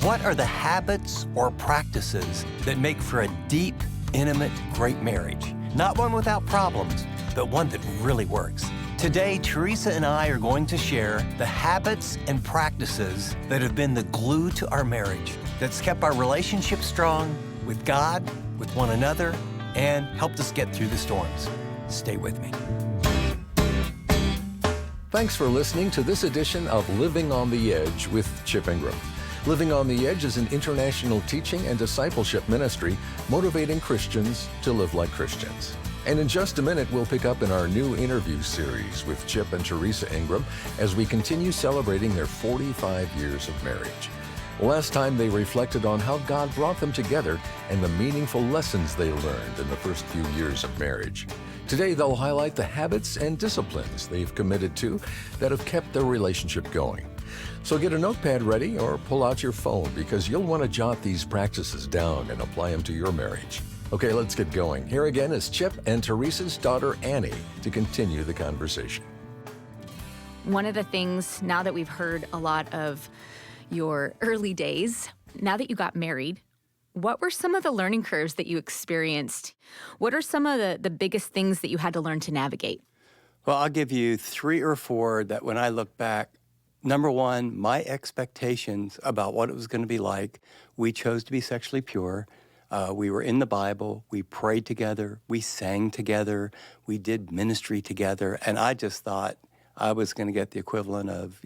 What are the habits or practices that make for a deep, intimate, great marriage? Not one without problems, but one that really works. Today, Theresa and I are going to share the habits and practices that have been the glue to our marriage, that's kept our relationship strong with God, with one another, and helped us get through the storms. Stay with me. Thanks for listening to this edition of Living on the Edge with Chip Ingram. Living on the Edge is an international teaching and discipleship ministry motivating Christians to live like Christians. And in just a minute, we'll pick up in our new interview series with Chip and Theresa Ingram as we continue celebrating their 45 years of marriage. Last time, they reflected on how God brought them together and the meaningful lessons they learned in the first few years of marriage. Today, they'll highlight the habits and disciplines they've committed to that have kept their relationship going. So get a notepad ready or pull out your phone because you'll want to jot these practices down and apply them to your marriage. Okay, let's get going. Here again is Chip and Theresa's daughter, Annie, to continue the conversation. One of the things, now that we've heard a lot of your early days, now that you got married, what were some of the learning curves that you experienced? What are some of the biggest things that you had to learn to navigate? Well, I'll give you 3 or 4 that when I look back, number one, my expectations about what it was going to be like. We chose to be sexually pure. We were in the Bible. We prayed together. We sang together. We did ministry together. And I just thought I was going to get the equivalent of,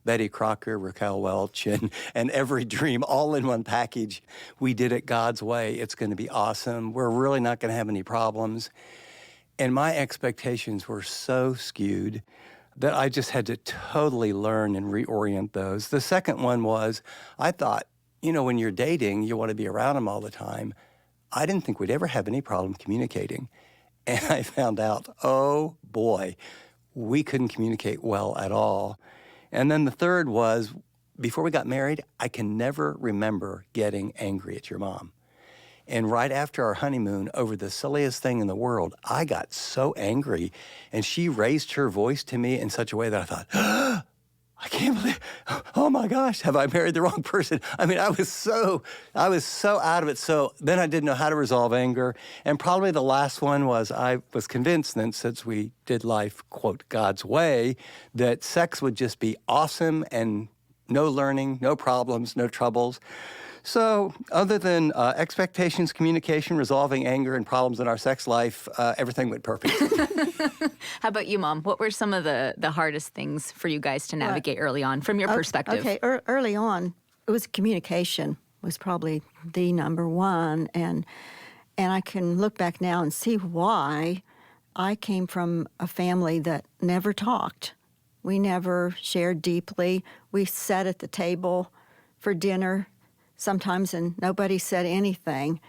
Betty Crocker, Raquel Welch, and every dream all in one package. We did it God's way. It's going to be awesome. We're really not going to have any problems. And my expectations were so skewed that I just had to totally learn and reorient those. The second one was, I thought, when you're dating, you want to be around them all the time. I didn't think we'd ever have any problem communicating. And I found out, oh boy, we couldn't communicate well at all. And then the third was, before we got married, I can never remember getting angry at your mom. And right after our honeymoon, over the silliest thing in the world, I got so angry. And she raised her voice to me in such a way that I thought, I can't believe, oh my gosh, have I married the wrong person? I mean, I was so out of it. So then I didn't know how to resolve anger. And probably the last one was, I was convinced that since we did life, quote, God's way, that sex would just be awesome and no learning, no problems, no troubles. So other than expectations, communication, resolving anger and problems in our sex life, everything went perfect. How about you, Mom? What were some of the hardest things for you guys to navigate early on from your perspective? Okay, early on, it was communication was probably the number one. And I can look back now and see why. I came from a family that never talked. We never shared deeply. We sat at the table for dinner sometimes and nobody said anything.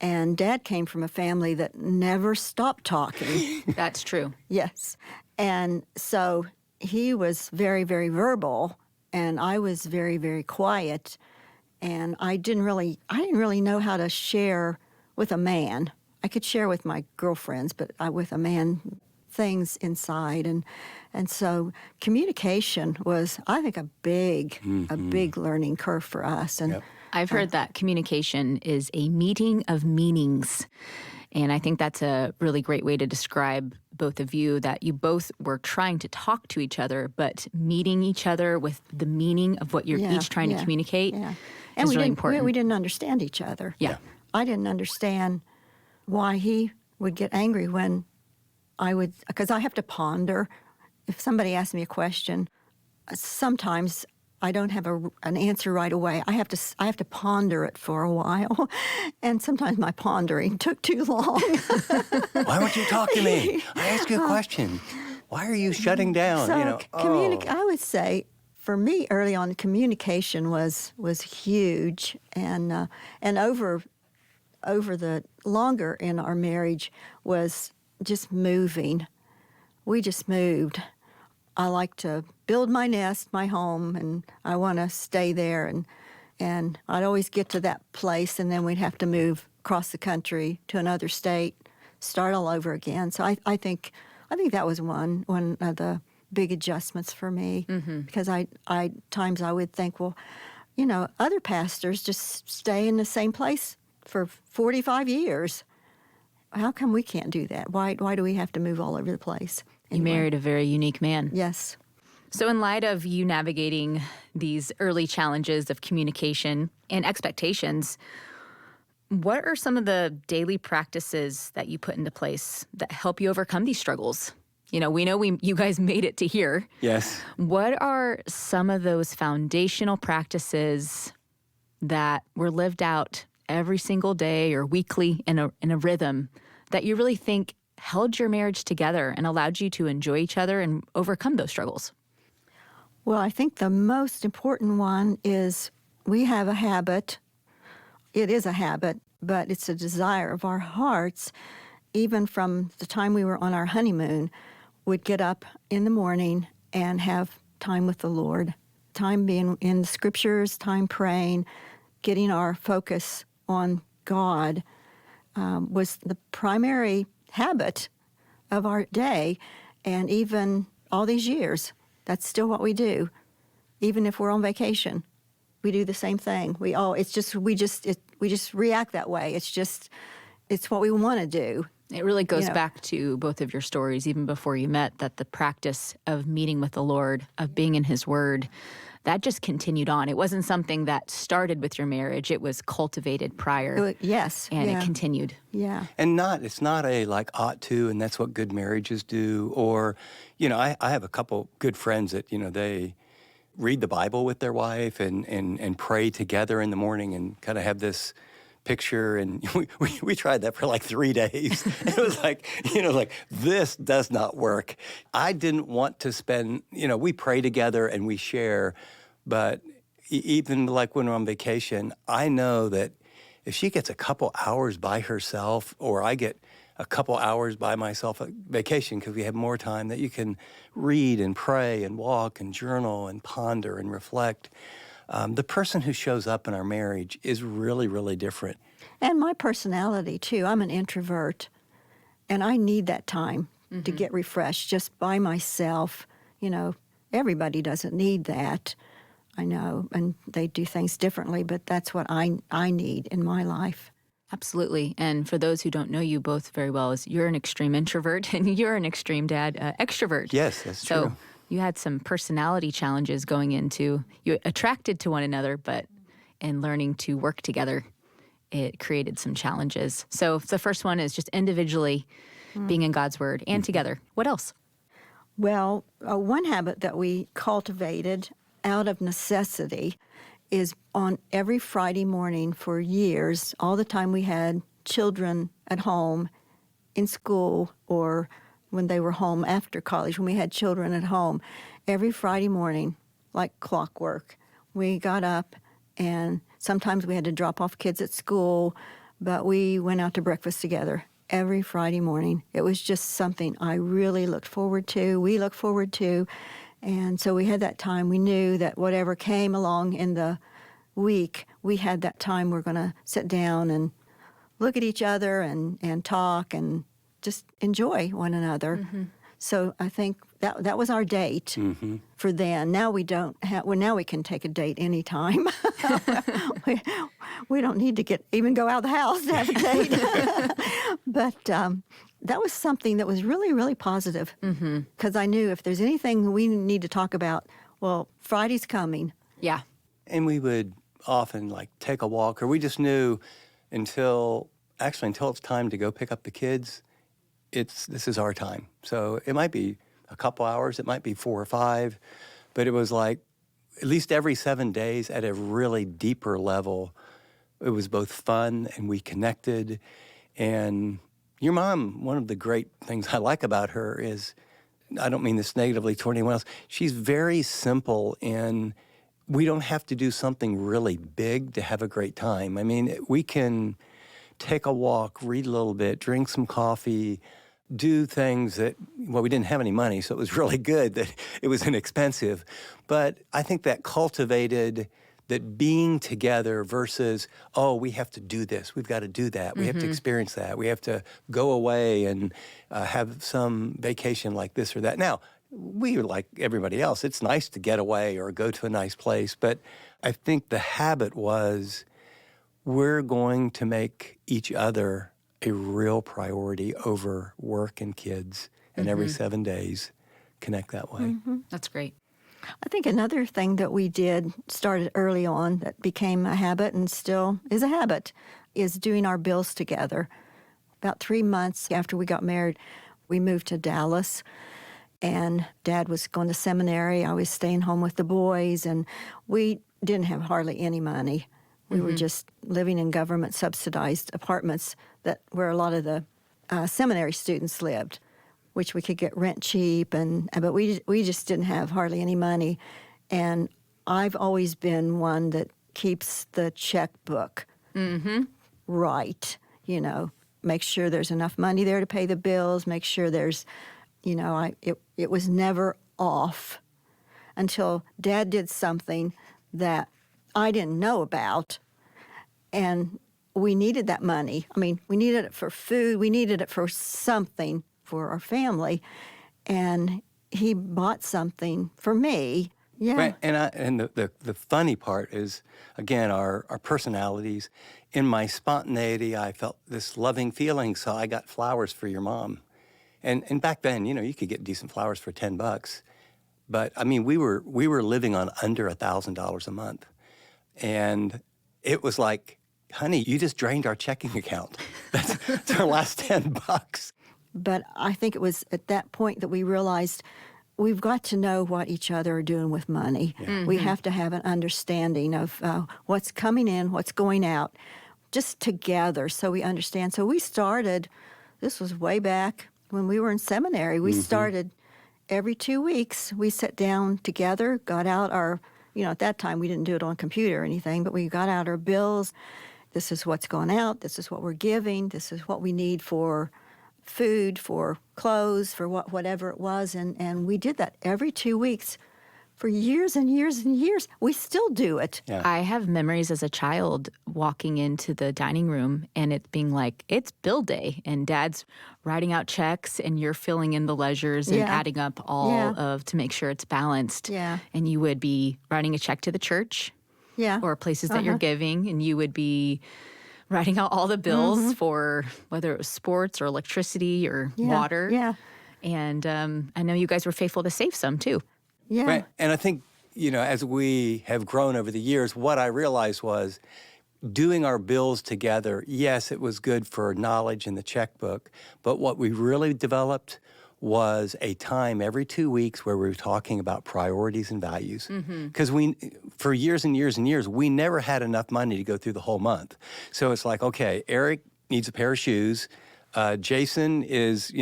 And Dad came from a family that never stopped talking. That's true. Yes. And so he was very, very verbal, and I was very, very quiet. And I didn't really know how to share with a man. I could share with my girlfriends, but with a man, things inside. And so communication was, I think, a big learning curve for us. And Yep. I've heard that communication is a meeting of meanings. And I think that's a really great way to describe both of you, that you both were trying to talk to each other, but meeting each other with the meaning of what you're each trying to communicate and is really important. We didn't understand each other. Yeah. I didn't understand why he would get angry when because I have to ponder. If somebody asks me a question, sometimes I don't have an answer right away. I have to ponder it for a while, and sometimes my pondering took too long. Why won't you talk to me? I ask you a question. Why are you shutting down? So I would say, for me, early on, communication was huge, and over the longer in our marriage was just moving. We just moved. I like to build my nest, my home, and I want to stay there. And I'd always get to that place, and then we'd have to move across the country to another state, start all over again. So I think that was one of the big adjustments for me, because times I would think, well, other pastors just stay in the same place for 45 years. How come we can't do that? Why do we have to move all over the place? You married a very unique man. Yes. So in light of you navigating these early challenges of communication and expectations, what are some of the daily practices that you put into place that help you overcome these struggles? We know you guys made it to here. Yes. What are some of those foundational practices that were lived out every single day or weekly in a rhythm that you really think held your marriage together and allowed you to enjoy each other and overcome those struggles? Well, I think the most important one is we have a habit. It is a habit, but it's a desire of our hearts. Even from the time we were on our honeymoon, we'd get up in the morning and have time with the Lord, time being in the scriptures, time praying, getting our focus on God was the primary habit of our day. And even all these years, that's still what we do. Even if we're on vacation, we do the same thing. We just react that way. It's what we want to do. It really goes back to both of your stories, even before you met, that the practice of meeting with the Lord, of being in His Word, that just continued on. It wasn't something that started with your marriage. It was cultivated prior. Yes. And it continued. Yeah. And it's not a like ought to, and that's what good marriages do. Or, I have a couple good friends that, they read the Bible with their wife and pray together in the morning and kind of have this picture. And we tried that for like 3 days. It was like, this does not work. I didn't want to spend, we pray together and we share, but even like when we're on vacation, I know that if she gets a couple hours by herself, or I get a couple hours by myself at vacation, because we have more time that you can read and pray and walk and journal and ponder and reflect. The person who shows up in our marriage is really, really different. And my personality, too. I'm an introvert, and I need that time to get refreshed just by myself. Everybody doesn't need that, I know, and they do things differently, but that's what I need in my life. Absolutely. And for those who don't know you both very well, you're an extreme introvert and you're an extreme extrovert. Yes, that's true. So you had some personality challenges going into, you attracted to one another, but in learning to work together, it created some challenges. So the first one is just individually being in God's Word and together. What else? Well, one habit that we cultivated out of necessity is on every Friday morning for years, all the time we had children at home, in school, or when they were home after college, when we had children at home, every Friday morning, like clockwork, we got up, and sometimes we had to drop off kids at school, but we went out to breakfast together every Friday morning. It was just something I really looked forward to, we looked forward to, and so we had that time. We knew that whatever came along in the week, we had that time we're going to sit down and look at each other and talk and just enjoy one another. Mm-hmm. So I think that was our date for then. Now we don't have. Well, now we can take a date anytime. we don't need to even go out of the house to have a date. But that was something that was really, really positive, because I knew if there's anything we need to talk about, well, Friday's coming. Yeah. And we would often take a walk, or we just knew until it's time to go pick up the kids, this is our time. So it might be a couple hours, it might be 4 or 5, but it was like at least every 7 days at a really deeper level. It was both fun and we connected. And your mom, one of the great things I like about her is, I don't mean this negatively toward anyone else, she's very simple in we don't have to do something really big to have a great time. I mean, we can take a walk, read a little bit, drink some coffee, do things that, we didn't have any money, so it was really good that it was inexpensive. But I think that cultivated that being together versus, we have to do this, we've got to do that, we have to experience that, we have to go away and have some vacation like this or that. Now, we are like everybody else. It's nice to get away or go to a nice place. But I think the habit was we're going to make each other a real priority over work and kids. And every 7 days, connect that way. That's great. I think another thing that we did, started early on, that became a habit and still is a habit, is doing our bills together. About 3 months after we got married, we moved to Dallas, and Dad was going to seminary. I was staying home with the boys, and we didn't have hardly any money. We were just living in government-subsidized apartments where a lot of the seminary students lived, which we could get rent cheap, but we just didn't have hardly any money. And I've always been one that keeps the checkbook right, make sure there's enough money there to pay the bills, make sure there's, it was never off until Dad did something that I didn't know about, and we needed that money. I mean, we needed it for food, we needed it for something for our family, and he bought something for me. Yeah. Right. And the funny part is, again, our personalities. In my spontaneity, I felt this loving feeling, so I got flowers for your mom. And back then, you could get decent flowers for $10. But I mean, we were living on under $1,000 a month. And it was like, honey, you just drained our checking account. That's our last $10. But I think it was at that point that we realized we've got to know what each other are doing with money. Yeah. We have to have an understanding of what's coming in, what's going out, just together so we understand. So we started, this was way back when we were in seminary, we started every 2 weeks, we sat down together, got out our, at that time we didn't do it on computer or anything, but we got out our bills. This is what's going out, this is what we're giving, this is what we need for food, for clothes, for whatever it was, and we did that every 2 weeks for years and years and years. We still do it. Yeah. I have memories as a child walking into the dining room and it being like, it's bill day, and Dad's writing out checks and you're filling in the ledgers and adding up all of to make sure it's balanced. Yeah. And you would be writing a check to the church or places that you're giving, and you would be writing out all the bills for whether it was sports or electricity or water. Yeah. And I know you guys were faithful to save some too. Yeah. Right. And I think, as we have grown over the years, what I realized was doing our bills together, yes, it was good for knowledge in the checkbook, but what we really developed was a time every 2 weeks where we were talking about priorities and values. Because for years and years and years, we never had enough money to go through the whole month. So it's like, okay, Eric needs a pair of shoes. Jason is,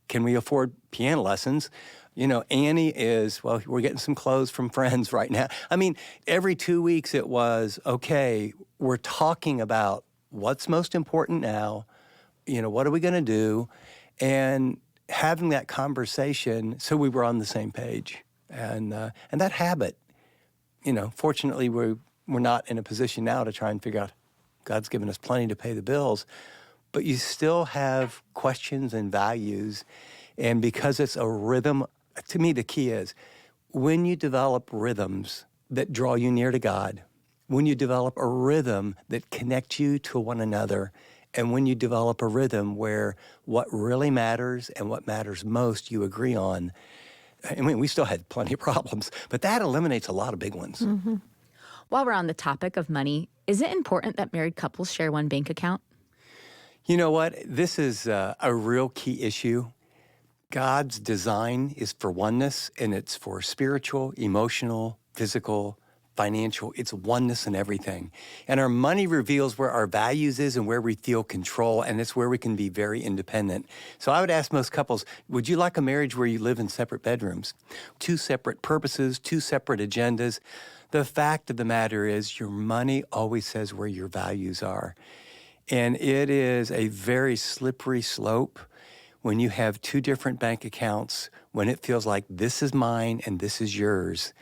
can we afford piano lessons? Annie is, well, we're getting some clothes from friends right now. I mean, every 2 weeks it was, okay, we're talking about what's most important now, what are we going to do? And having that conversation so we were on the same page. And that habit, fortunately we're not in a position now to try and figure out, God's given us plenty to pay the bills, but you still have questions and values. And because it's a rhythm, to me the key is when you develop rhythms that draw you near to God, when you develop a rhythm that connects you to one another, and when you develop a rhythm where what really matters and what matters most you agree on, I mean, we still had plenty of problems, but that eliminates a lot of big ones. While we're on the topic of money, is it important that married couples share one bank account? You know what? This is a real key issue. God's design is for oneness, and it's for spiritual, emotional, physical, financial. It's oneness in everything. And our money reveals where our values is and where we feel control, and it's where we can be very independent. So I would ask most couples, would you like a marriage where you live in separate bedrooms? 2 separate purposes, 2 separate agendas. The fact of the matter is your money always says where your values are. And it is a very slippery slope when you have 2 different bank accounts, when it feels like this is mine and this is yours.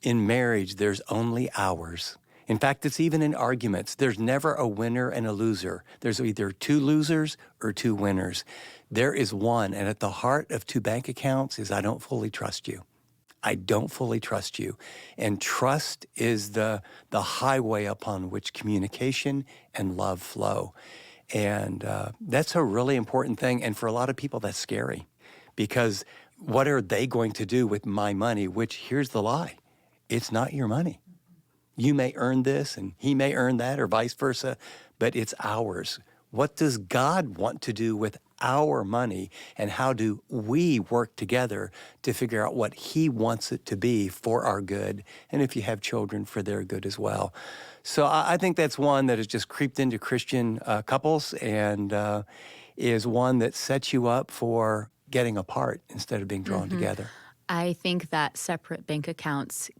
In marriage, there's only ours. In fact, it's even in arguments. There's never a winner and a loser. There's either two losers or two winners. There is one, and at the heart of two bank accounts is I don't fully trust you. I don't fully trust you. And trust is the highway upon which communication and love flow. And that's a really important thing. And for a lot of people, that's scary because what are they going to do with my money? Which, here's the lie, it's not your money. You may earn this and he may earn that or vice versa, but it's ours. What does God want to do with our money, and how do we work together to figure out what he wants it to be for our good, and if you have children, for their good as well. So I think that's one that has just creeped into Christian couples and is one that sets you up for getting apart instead of being drawn together. I think that separate bank accounts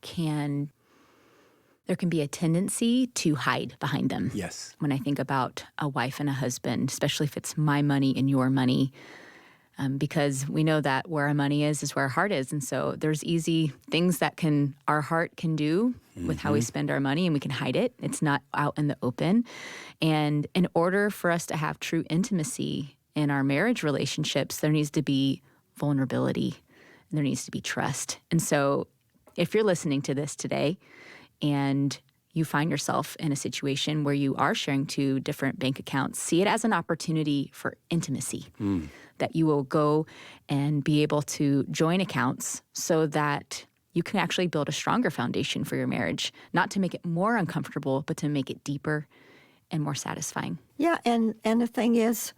there can be a tendency to hide behind them. Yes. When I think about a wife and a husband, especially if it's my money and your money, because we know that where our money is where our heart is. And so there's easy things that our heart can do with how we spend our money, and we can hide it. It's not out in the open. And in order for us to have true intimacy in our marriage relationships, there needs to be vulnerability, and there needs to be trust. And so if you're listening to this today, and you find yourself in a situation where you are sharing two different bank accounts, see it as an opportunity for intimacy, that you will go and be able to join accounts so that you can actually build a stronger foundation for your marriage, not to make it more uncomfortable, but to make it deeper and more satisfying. Yeah, and the thing is,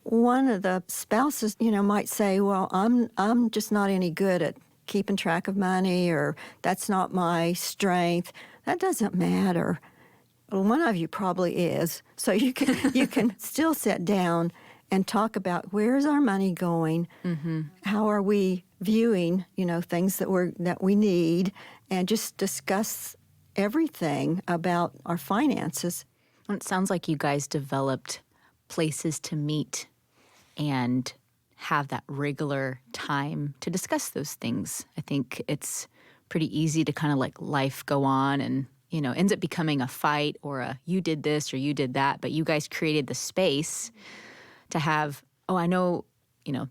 one of the spouses, might say, well, I'm just not any good at keeping track of money, or that's not my strength. That doesn't matter. Well, one of you probably is. So you can still sit down and talk about, where's our money going? How are we viewing, things that we need, and just discuss everything about our finances. It sounds like you guys developed places to meet and have that regular time to discuss those things. I think it's pretty easy to kind of let life go on and, ends up becoming a fight or a you did this or you did that. But you guys created the space to have, I know,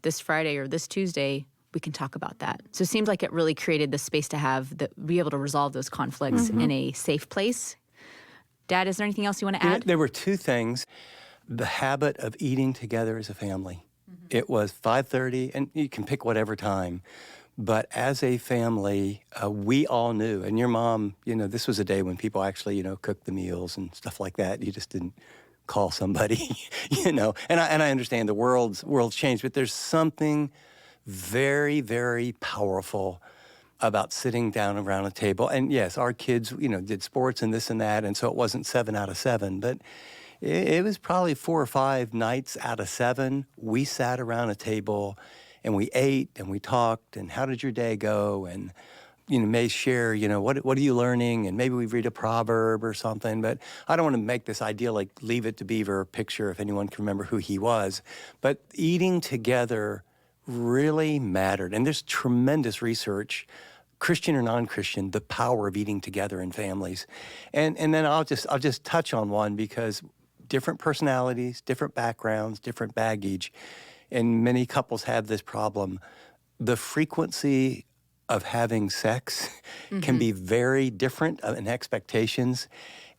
this Friday or this Tuesday, we can talk about that. So it seems like it really created the space to be able to resolve those conflicts in a safe place. Dad, is there anything else you want to add? There were two things. The habit of eating together as a family. It was 5:30, and you can pick whatever time. But as a family, we all knew, and your mom, this was a day when people actually, cooked the meals and stuff like that. You just didn't call somebody, And I understand the world's changed, but there's something very, very powerful about sitting down around a table. And yes, our kids, did sports and this and that, and so it wasn't 7 out of 7, but it was probably 4 or 5 nights out of 7. We sat around a table and we ate and we talked, and how did your day go? And, may share, what are you learning? And maybe we read a proverb or something, but I don't want to make this idea like Leave It to Beaver picture if anyone can remember who he was. But eating together really mattered. And there's tremendous research, Christian or non-Christian, the power of eating together in families. And then I'll just touch on one because different personalities, different backgrounds, different baggage, and many couples have this problem. The frequency of having sex can be very different in expectations,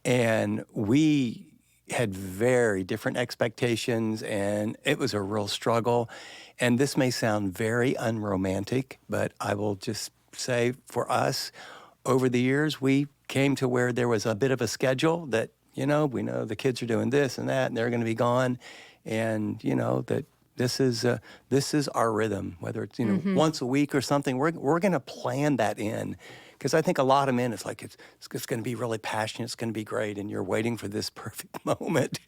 and we had very different expectations, and it was a real struggle. And this may sound very unromantic, but I will just say for us, over the years, we came to where there was a bit of a schedule that, we know the kids are doing this and that, and they're going to be gone, and, that this is our rhythm, whether it's, once a week or something, we're going to plan that in. Because I think a lot of men, it's like it's going to be really passionate, it's going to be great, and you're waiting for this perfect moment.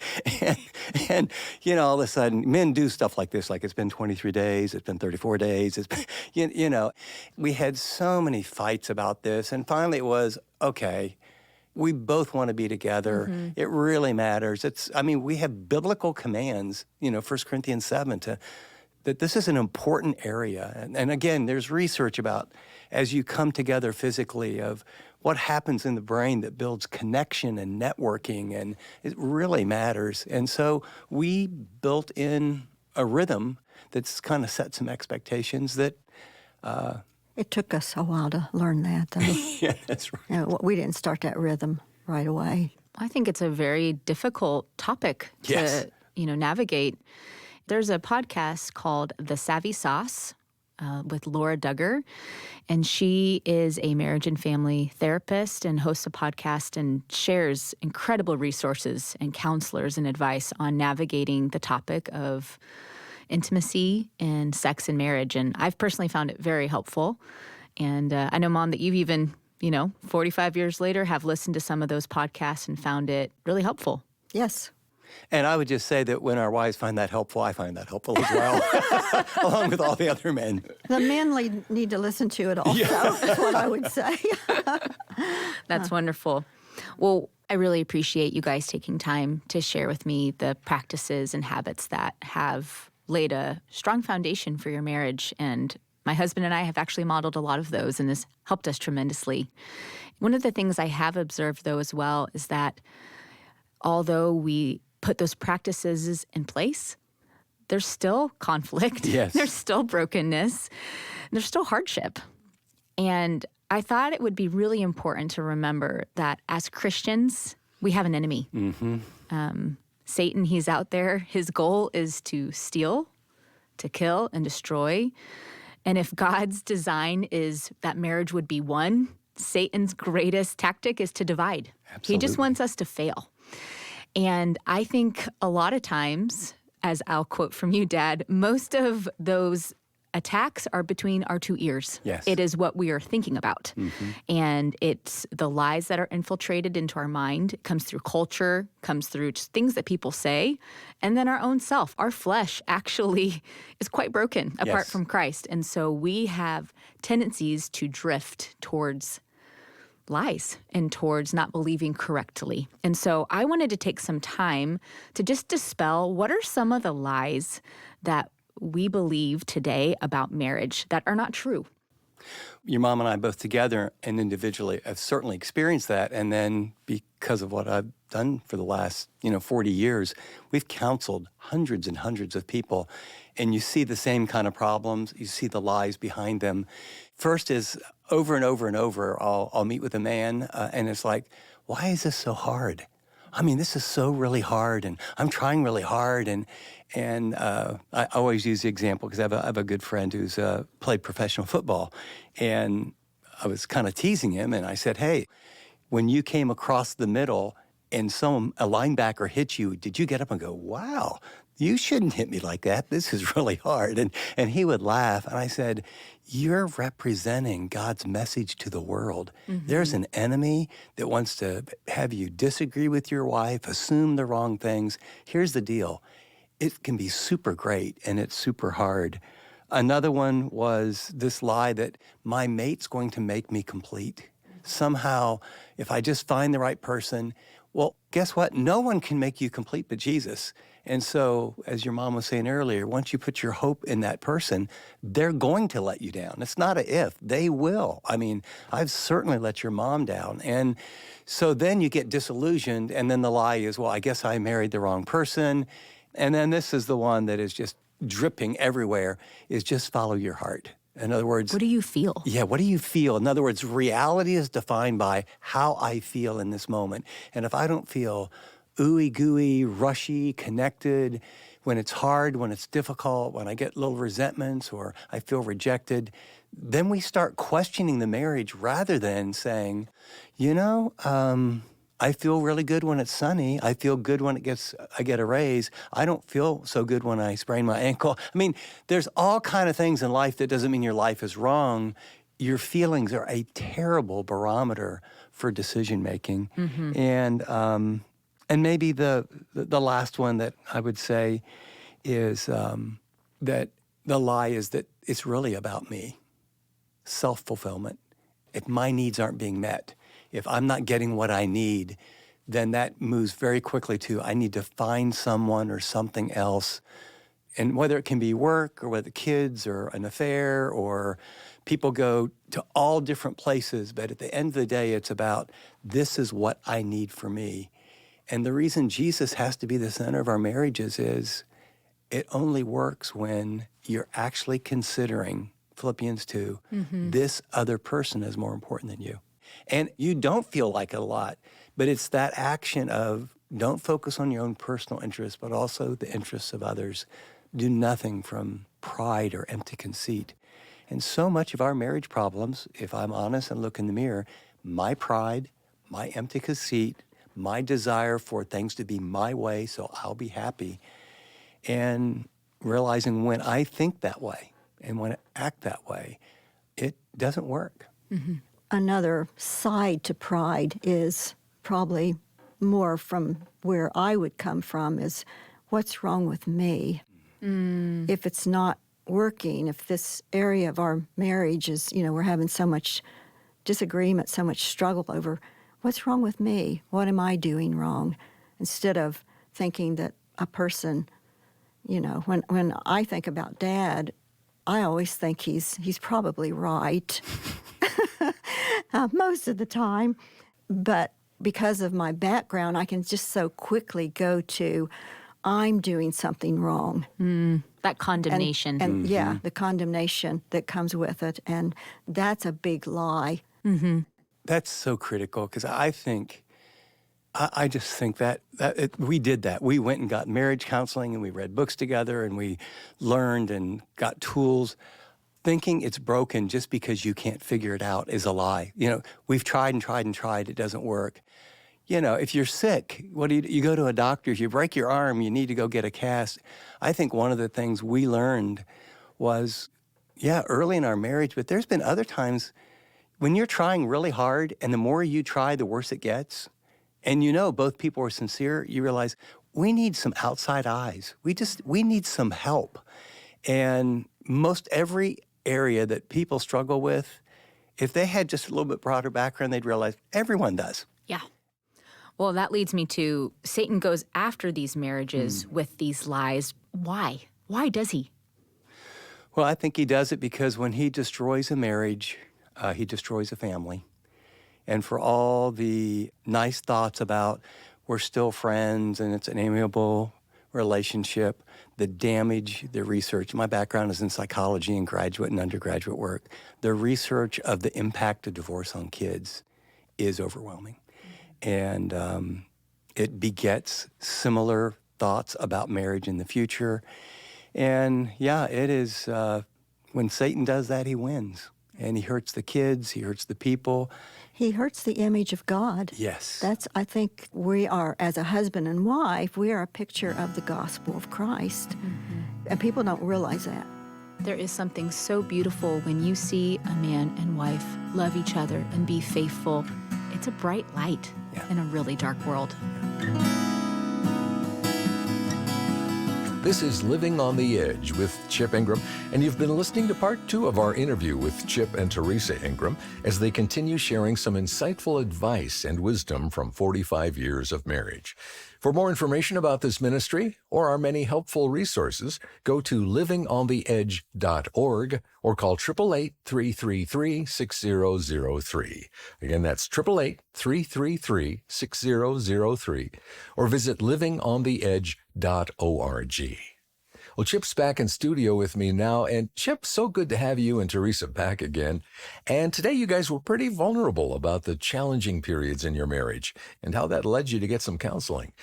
And all of a sudden, men do stuff like this, like it's been 23 days, it's been 34 days, it's been, we had so many fights about this, and finally it was, okay, we both want to be together. It really matters. We have biblical commands, 1 Corinthians 7, that this is an important area. And again, there's research about as you come together physically of what happens in the brain that builds connection and networking, and it really matters. And so we built in a rhythm that's kind of set some expectations that It took us a while to learn that, though. yeah, that's right. We didn't start that rhythm right away. I think it's a very difficult topic Yes. to, navigate. There's a podcast called The Savvy Sauce with Laura Duggar, and she is a marriage and family therapist and hosts a podcast and shares incredible resources and counselors and advice on navigating the topic of intimacy and sex and marriage. And I've personally found it very helpful. And I know, Mom, that you've even, 45 years later, have listened to some of those podcasts and found it really helpful. Yes. And I would just say that when our wives find that helpful, I find that helpful as well, along with all the other men. The men need to listen to it also, is what I would say. That's wonderful. Well, I really appreciate you guys taking time to share with me the practices and habits that have laid a strong foundation for your marriage. And my husband and I have actually modeled a lot of those, and this helped us tremendously. One of the things I have observed, though, as well, is that although we put those practices in place, there's still conflict. Yes. There's still brokenness. There's still hardship. And I thought it would be really important to remember that as Christians, we have an enemy. Satan, he's out there. His goal is to steal, to kill, and destroy. And if God's design is that marriage would be one, Satan's greatest tactic is to divide. Absolutely. He just wants us to fail. And I think a lot of times, as I'll quote from you, Dad, most of those attacks are between our two ears. Yes. It is what we are thinking about. And it's the lies that are infiltrated into our mind. It comes through culture, comes through just things that people say, and then our own self. Our flesh actually is quite broken apart Yes. from Christ. And so we have tendencies to drift towards lies and towards not believing correctly. And so I wanted to take some time to just dispel what are some of the lies that we believe today about marriage that are not true. Your mom and I both together and individually have certainly experienced that. And then because of what I've done for the last, 40 years, we've counseled hundreds and hundreds of people. And you see the same kind of problems. You see the lies behind them. First is over and over and over, I'll meet with a man and it's like, why is this so hard? I mean, this is so really hard, and I'm trying really hard. And I always use the example because I have a good friend who's played professional football. And I was kind of teasing him, and I said, hey, when you came across the middle and a linebacker hit you, did you get up and go, wow, you shouldn't hit me like that. This is really hard. And he would laugh. And I said, you're representing God's message to the world. There's an enemy that wants to have you disagree with your wife, assume the wrong things. Here's the deal. It can be super great, and it's super hard. Another one was this lie that my mate's going to make me complete. Somehow, if I just find the right person, well, guess what? No one can make you complete but Jesus. And so, as your mom was saying earlier, once you put your hope in that person, they're going to let you down. It's not a if, they will. I mean, I've certainly let your mom down. And so then you get disillusioned, and then the lie is, well, I guess I married the wrong person. And then this is the one that is just dripping everywhere, is just follow your heart. In other words, What do you feel? yeah, what do you feel? In other words, reality is defined by how I feel in this moment. And if I don't feel ooey gooey, rushy, connected, when it's hard, when it's difficult, when I get little resentments or I feel rejected, then we start questioning the marriage rather than saying, I feel really good when it's sunny. I feel good when I get a raise. I don't feel so good when I sprain my ankle. I mean, there's all kind of things in life that doesn't mean your life is wrong. Your feelings are a terrible barometer for decision making. And maybe the last one that I would say is that the lie is that it's really about me. Self-fulfillment. If my needs aren't being met, if I'm not getting what I need, then that moves very quickly to I need to find someone or something else And whether it can be work or whether kids or an affair or people go to all different places, but at the end of the day, it's about this is what I need for me. And the reason Jesus has to be the center of our marriages is it only works when you're actually considering, Philippians 2, this other person is more important than you. And you don't feel like it a lot, but it's that action of don't focus on your own personal interests, but also the interests of others. Do nothing from pride or empty conceit. And so much of our marriage problems, if I'm honest and look in the mirror, my pride, my empty conceit, my desire for things to be my way so I'll be happy, and realizing when I think that way and when I act that way, it doesn't work. Another side to pride is probably more from where I would come from is what's wrong with me? If it's not working, if this area of our marriage is, we're having so much disagreement, so much struggle over what's wrong with me? What am I doing wrong? Instead of thinking that a person, when I think about Dad, I always think he's probably right most of the time. But because of my background, I can just so quickly go to, I'm doing something wrong. That condemnation. And the condemnation that comes with it. And that's a big lie. That's so critical because I just think that we did that. We went and got marriage counseling and we read books together and we learned and got tools. Thinking it's broken just because you can't figure it out is a lie. We've tried and tried and tried. It doesn't work. If you're sick, what do you go to a doctor? If you break your arm, you need to go get a cast. I think one of the things we learned was, early in our marriage, but there's been other times when you're trying really hard and the more you try, the worse it gets. And both people are sincere, you realize we need some outside eyes. We need some help. And most every area that people struggle with, if they had just a little bit broader background, they'd realize everyone does. Yeah. Well, that leads me to Satan goes after these marriages with these lies. Why? Why does he? Well, I think he does it because when he destroys a marriage, he destroys a family. And for all the nice thoughts about we're still friends and it's an amiable relationship, the damage, the research, my background is in psychology and graduate and undergraduate work, the research of the impact of divorce on kids is overwhelming. And it begets similar thoughts about marriage in the future. And it is, when Satan does that, he wins. And he hurts the kids, he hurts the people. He hurts the image of God. Yes. I think we are, as a husband and wife, we are a picture of the gospel of Christ. And people don't realize that. There is something so beautiful when you see a man and wife love each other and be faithful. It's a bright light in a really dark world. This is Living on the Edge with Chip Ingram, and you've been listening to part 2 of our interview with Chip and Theresa Ingram as they continue sharing some insightful advice and wisdom from 45 years of marriage. For more information about this ministry or our many helpful resources, go to livingontheedge.org or call 888-333-6003. Again, that's 888-333-6003 or visit livingontheedge.org. Well, Chip's back in studio with me now. And Chip, so good to have you and Theresa back again. And today you guys were pretty vulnerable about the challenging periods in your marriage and how that led you to get some counseling.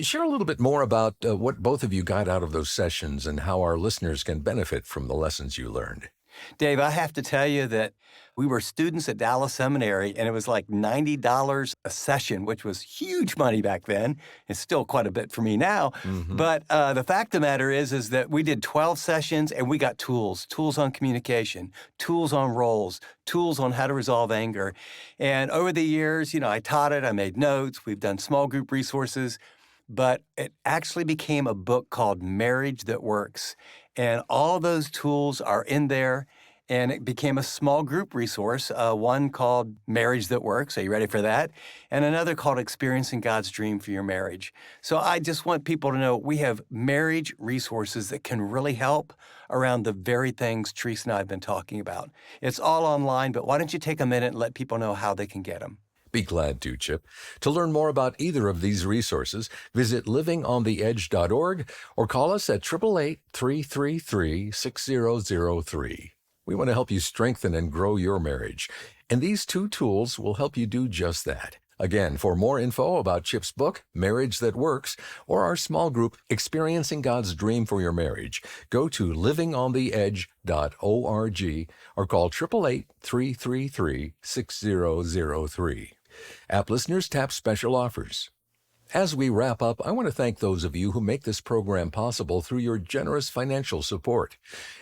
Share a little bit more about what both of you got out of those sessions and how our listeners can benefit from the lessons you learned. Dave, I have to tell you that we were students at Dallas Seminary, and it was like $90 a session, which was huge money back then. It's still quite a bit for me now. But the fact of the matter is that we did 12 sessions, and we got tools on communication, tools on roles, tools on how to resolve anger. And over the years, I taught it, I made notes, we've done small group resources, but it actually became a book called Marriage That Works. And all those tools are in there. and it became a small group resource, one called Marriage That Works. Are you ready for that? And another called Experiencing God's Dream for Your Marriage. So I just want people to know we have marriage resources that can really help around the very things Theresa and I have been talking about. It's all online, but why don't you take a minute and let people know how they can get them? Be glad to, Chip. To learn more about either of these resources, visit livingontheedge.org or call us at 888-333-6003. We want to help you strengthen and grow your marriage, and these two tools will help you do just that. Again, for more info about Chip's book, Marriage That Works, or our small group, Experiencing God's Dream for Your Marriage, go to livingontheedge.org or call 888-333-6003. App listeners tap special offers. As we wrap up, I want to thank those of you who make this program possible through your generous financial support.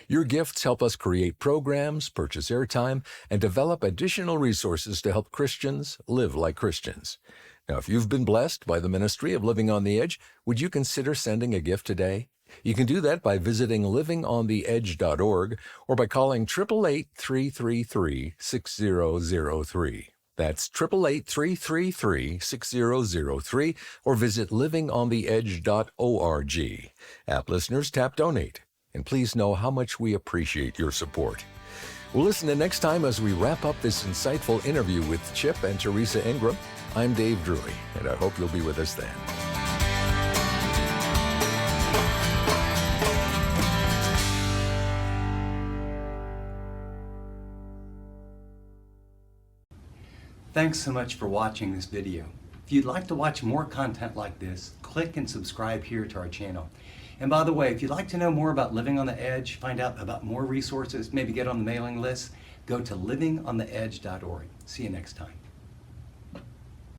Your gifts help us create programs, purchase airtime, and develop additional resources to help Christians live like Christians. Now, if you've been blessed by the ministry of Living on the Edge, would you consider sending a gift today? You can do that by visiting livingontheedge.org or by calling 888-333-6003. That's 888-333-6003 or visit livingontheedge.org. App listeners, tap donate. And please know how much we appreciate your support. We'll listen in next time as we wrap up this insightful interview with Chip and Theresa Ingram. I'm Dave Drury, and I hope you'll be with us then. Thanks so much for watching this video. If you'd like to watch more content like this, click and subscribe here to our channel. And by the way, if you'd like to know more about Living on the Edge, find out about more resources, maybe get on the mailing list, go to livingontheedge.org. See you next time.